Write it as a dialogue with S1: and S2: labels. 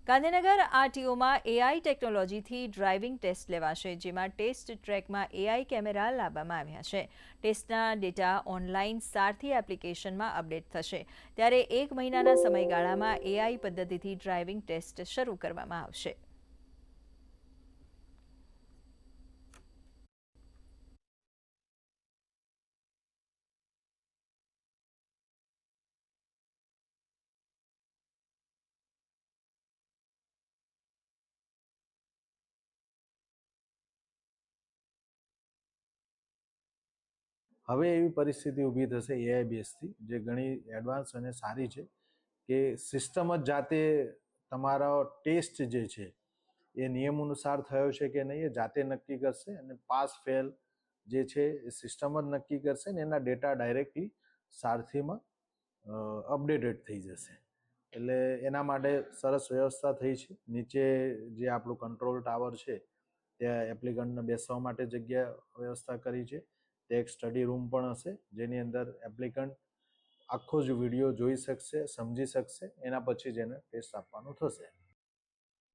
S1: Gandhinagar આરટીઓમાં AI ટેકનોલોજીથી driving test લેવાશે, જેમાં ટેસ્ટ ટ્રેકમાં એઆઈ કેમેરા લાવવામાં આવ્યા છે. ટેસ્ટના ડેટા ઓનલાઈન સારથી એપ્લિકેશનમાં અપડેટ થશે. ત્યારે 1 મહિનાના સમયગાળામાં એઆઈ પદ્ધતિથી ડ્રાઇવિંગ ટેસ્ટ શરૂ કરવામાં આવશે.
S2: હવે એવી પરિસ્થિતિ ઊભી થશે એઆઈ બેઝથી, જે ઘણી એડવાન્સ અને સારી છે, કે સિસ્ટમ જ જાતે તમારો ટેસ્ટ જે છે એ નિયમ અનુસાર થયો છે કે નહીં એ જાતે નક્કી કરશે, અને પાસ ફેલ જે છે એ સિસ્ટમ જ નક્કી કરશે, ને એના ડેટા ડાયરેક્ટલી સારથીમાં અપડેટેડ થઈ જશે. એટલે એના માટે સરસ વ્યવસ્થા થઈ છે. નીચે જે આપણું કંટ્રોલ ટાવર છે ત્યાં એપ્લિકન્ટને બેસવા માટે જગ્યા વ્યવસ્થા કરી છે. તે એક સ્ટડી રૂમ પણ હશે, જેની અંદર એપ્લિકન્ટ આખો જ વિડીયો જોઈ શકશે, સમજી શકશે, એના પછી જ એને ટેસ્ટ આપવાનું થશે.